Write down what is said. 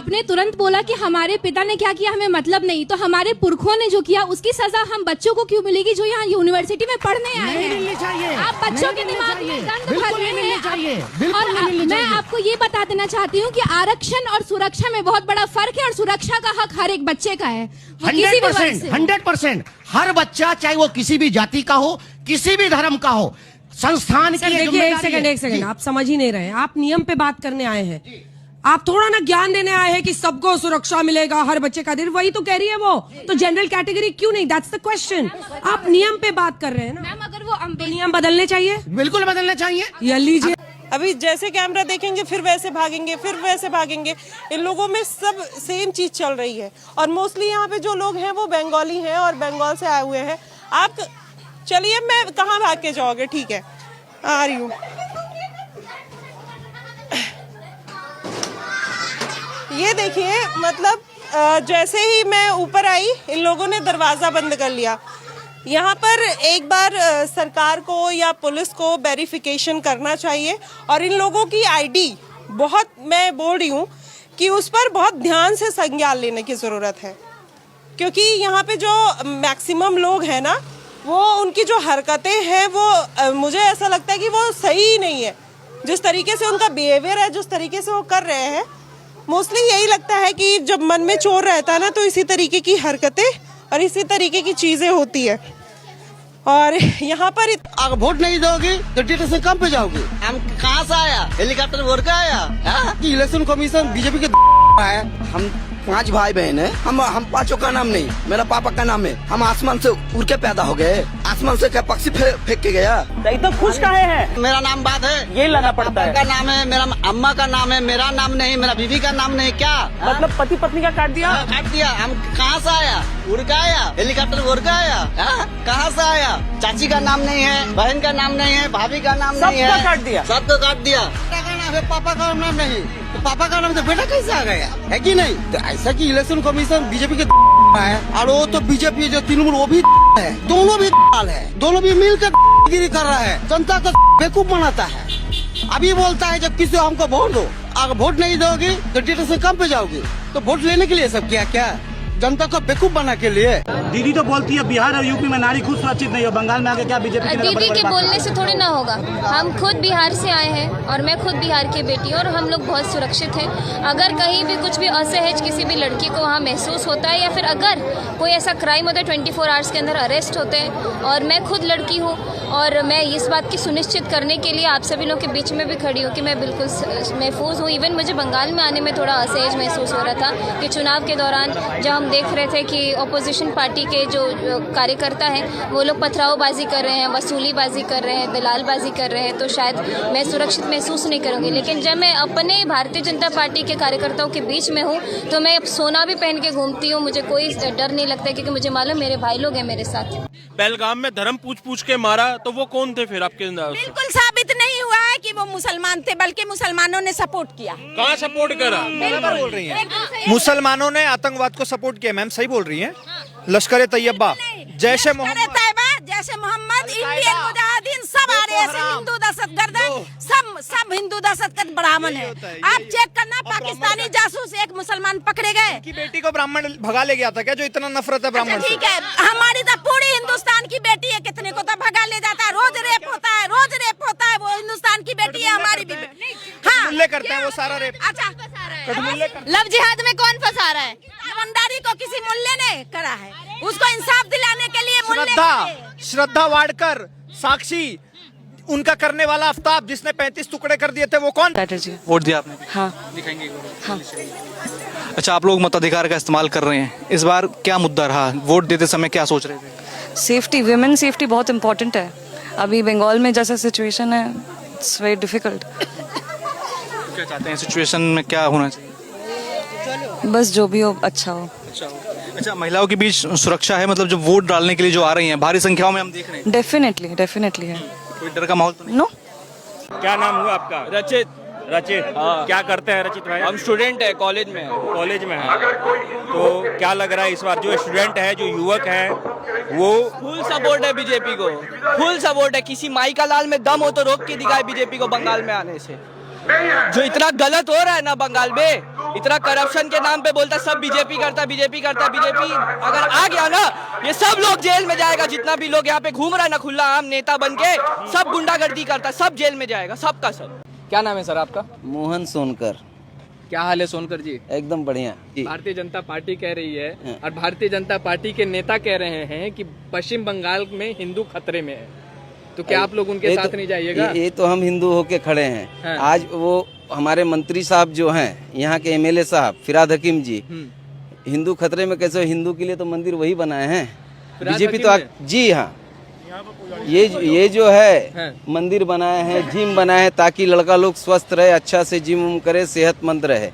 आपने तुरंत बोला कि हमारे पिता ने क्या किया हमें मतलब नहीं, तो हमारे पुरखों ने जो किया उसकी सजा हम बच्चों को क्यों मिलेगी जो यहाँ यूनिवर्सिटी में पढ़ने आए हैं? मिलनी चाहिए। आप बच्चों के दिमाग में गंद भर रहे हैं। और मैं आपको ये बता देना चाहती हूँ कि आरक्षण और सुरक्षा में बहुत बड़ा फर्क है, और सुरक्षा का हक हर एक बच्चे का है। 100% हर बच्चा, चाहे वो किसी भी जाति का हो, किसी भी धर्म का हो, संस्थान की देखिए, एक सेकंड, आप समझ ही नहीं रहे हैं। आप नियम पे बात करने आए हैं, आप थोड़ा ना ज्ञान देने आए हैं कि सबको सुरक्षा मिलेगा, हर बच्चे का अधिकार, वही तो कह रही है वो। तो जनरल कैटेगरी क्यों नहीं? That's the question. आप नियम पे बात कर रहे हैं ना। मैम अगर वो तो नियम बदलने चाहिए, बिल्कुल बदलना चाहिए। या लीजिए। अभी जैसे कैमरा देखेंगे फिर वैसे भागेंगे, फिर वैसे भागेंगे। इन लोगों में सब सेम चीज चल रही है। और मोस्टली यहाँ पे जो लोग हैं वो बंगाली हैं और बंगाल से आए हुए हैं। आप चलिए, मैं कहाँ भाग के जाओगे? ठीक है, आ रही हूँ। ये देखिए, मतलब जैसे ही मैं ऊपर आई इन लोगों ने दरवाजा बंद कर लिया। यहाँ पर एक बार सरकार को या पुलिस को वेरिफिकेशन करना चाहिए। और इन लोगों की आईडी बहुत, मैं बोल रही हूँ कि उस पर बहुत ध्यान से संज्ञान लेने की ज़रूरत है, क्योंकि यहाँ पे जो मैक्सिमम लोग हैं ना, वो उनकी जो हरकतें हैं वो मुझे ऐसा लगता है कि वो सही नहीं है। जिस तरीके से उनका बिहेवियर है, जिस तरीके से वो कर रहे हैं, मोस्टली यही लगता है कि जब मन में चोर रहता है ना, तो इसी तरीके की हरकतें और इसी तरीके की चीजें होती है। और यहाँ पर अगर वोट नहीं दोगी तो डिटेशन कम पे जाओगी। हम कहाँ से आया? हेलीकॉप्टर वोट का आया? इलेक्शन कमीशन बीजेपी के है। हम 5 भाई बहन है। हम 5 का नाम नहीं, मेरा पापा का नाम है। हम आसमान से उड़ के पैदा हो गए। आसमान से क्या पक्षी फेंक के गया? तो खुश काहे है? मेरा नाम बात है, ये लाना पड़ता है। का नाम है, मेरा अम्मा का नाम है, मेरा नाम नहीं, मेरा बीवी का नाम नहीं। क्या मतलब पति पत्नी का काट दिया? काट दिया। हम कहाँ से आया? उड़ का आया? हेलीकॉप्टर उड़ का आया? कहाँ से आया? चाची का नाम नहीं है, बहन का नाम नहीं है, भाभी का नाम नहीं है, सबका काट दिया। सबको काट दिया। बेटा का नाम है, पापा का नाम नहीं, तो पापा का नाम तो बेटा कैसे आ गया? है कि नहीं? तो ऐसा कि इलेक्शन कमीशन बीजेपी के है, और वो तो बीजेपी जो तृणमूल वो भी है, दोनों भी है, दोनों भी मिलकर गिरी कर रहा है, जनता को बेवकूफ बनाता है। अभी बोलता है जब किसी हमको वोट दो, अगर वोट नहीं दोगी तो डिटेशन कम पे जाओगी। तो वोट लेने के लिए सब क्या जनता को बेवकूफ बना के लिए। दीदी तो बोलती है बिहार और यूपी में नारी खुद सुरक्षित नहीं है, बंगाल में आके क्या बीजेपी दीदी के बोलने से थोड़ी ना होगा। हम खुद बिहार से आए हैं और मैं खुद बिहार की बेटी हूँ और हम लोग बहुत सुरक्षित हैं। अगर कहीं भी कुछ भी असहज किसी भी लड़की को वहाँ महसूस होता है, या फिर अगर कोई ऐसा क्राइम होता है 24 आवर्स के अंदर अरेस्ट होते हैं। और मैं खुद लड़की हूँ और मैं इस बात की सुनिश्चित करने के लिए आप सभी लोग के बीच में भी खड़ी हूँ कि मैं बिल्कुल महफूज हूँ। इवन मुझे बंगाल में आने में थोड़ा असहज महसूस हो रहा था कि चुनाव के दौरान जब हम देख रहे थे कि अपोजिशन पार्टी के जो कार्यकर्ता हैं वो लोग पथरावबाजी कर रहे हैं, वसूलीबाजी कर रहे हैं, दलालबाजी कर रहे हैं, तो शायद मैं सुरक्षित महसूस नहीं करूँगी। लेकिन जब मैं अपने भारतीय जनता पार्टी के कार्यकर्ताओं के बीच में हूँ तो मैं अब सोना भी पहन के घूमती हूँ, मुझे कोई डर नहीं लगता, क्योंकि मुझे मालूम मेरे भाई लोग हैं मेरे साथ। पहलगाम में धर्म पूछ के मारा, तो वो कौन थे फिर आपके? बिल्कुल साबित नहीं हुआ है कि वो मुसलमान थे, बल्कि मुसलमानों ने सपोर्ट किया। कहाँ सपोर्ट करा? बोल रही हैं मुसलमानों ने आतंकवाद को सपोर्ट किया। मैम सही बोल रही हैं। लश्कर तैयबा, जैशे मोहम्मद, जैसे मोहम्मद, इंडियन मुजाहिदीन सब आ रहे हैं। हिंदू दहशतगर्द सब हिंदू दहशतगर्द ब्राह्मण है। आप चेक करना, पाकिस्तानी जासूस एक मुसलमान पकड़े गए। की बेटी को ब्राह्मण भगा ले गया था क्या? जो इतना नफरत है ब्राह्मण से। ठीक है, हमारी तो पूरी हिंदुस्तान की बेटी है, कितने को तो भगा ले जाता है। रोज रेप होता है, वो हिंदुस्तान की बेटी है हमारी भी। हाँ, करते हैं वो सारा रेप। अच्छा, लव जिहाद में कौन फंसा रहा है? ईमानदारी को किसी मुल्ले ने करा है, उसको इंसाफ दिलाने के लिए श्रद्धा वाडकर, साक्षी, उनका करने वाला आफ्ताब जिसने 35 टुकड़े कर दिए थे, वो कौन? चैटर्जी। वोट दिया आपने? हाँ। दिखाएंगे? हाँ। अच्छा, आप लोग मताधिकार का इस्तेमाल कर रहे हैं, इस बार क्या मुद्दा रहा? वोट देते समय क्या सोच रहे थे? सेफ्टी, विमेन सेफ्टी बहुत इम्पोर्टेंट है। अभी बंगाल में जैसा सिचुएशन है, इट्स वेरी डिफिकल्ट। क्या चाहते हैं सिचुएशन में क्या होना चाहिए? बस जो भी हो अच्छा हो। अच्छा, महिलाओं के बीच सुरक्षा है, मतलब जो वोट डालने के लिए जो आ रही हैं भारी संख्याओं में हम देख रहे हैं। डेफिनेटली है। कोई डर का माहौल तो नहीं? नो। क्या नाम हुआ आपका? रचित। हाँ। क्या करते हैं रचित भाई? हम स्टूडेंट है, कॉलेज में है। तो क्या लग रहा है इस बार जो स्टूडेंट है, जो युवक है, वो फुल सपोर्ट है बीजेपी को, फुल सपोर्ट है। किसी माई का लाल में दम हो तो रोक के दिखाए बीजेपी को बंगाल में आने से। जो इतना गलत हो रहा है ना बंगाल में, इतना करप्शन के नाम पे बोलता है सब बीजेपी करता है, बीजेपी करता है, बीजेपी अगर आ गया ना ये सब लोग जेल में जाएगा। जितना भी लोग यहाँ पे घूम रहा है ना खुला आम नेता बन के, सब गुंडागर्दी करता है, सब जेल में जाएगा, सबका सब। क्या नाम है सर आपका? मोहन सोनकर। क्या हाल है सोनकर जी? एकदम बढ़िया। भारतीय जनता पार्टी कह रही है और भारतीय जनता पार्टी के नेता कह रहे हैं कि पश्चिम बंगाल में हिंदू खतरे में है, तो क्या आप लोग उनके साथ नहीं जाइएगा? ये तो हम हिंदू होके खड़े हैं। आज वो हमारे मंत्री साहब जो हैं, यहाँ के एमएलए साहब फिराद हकीम जी, हिंदू खतरे में कैसे? हिंदू के लिए तो मंदिर वही बनाए हैं, बीजेपी तो जी हाँ। ये जो है मंदिर बनाए हैं, जिम बनाए हैं ताकि लड़का लोग स्वस्थ रहे, अच्छा से जिम करे, सेहतमंद रहे।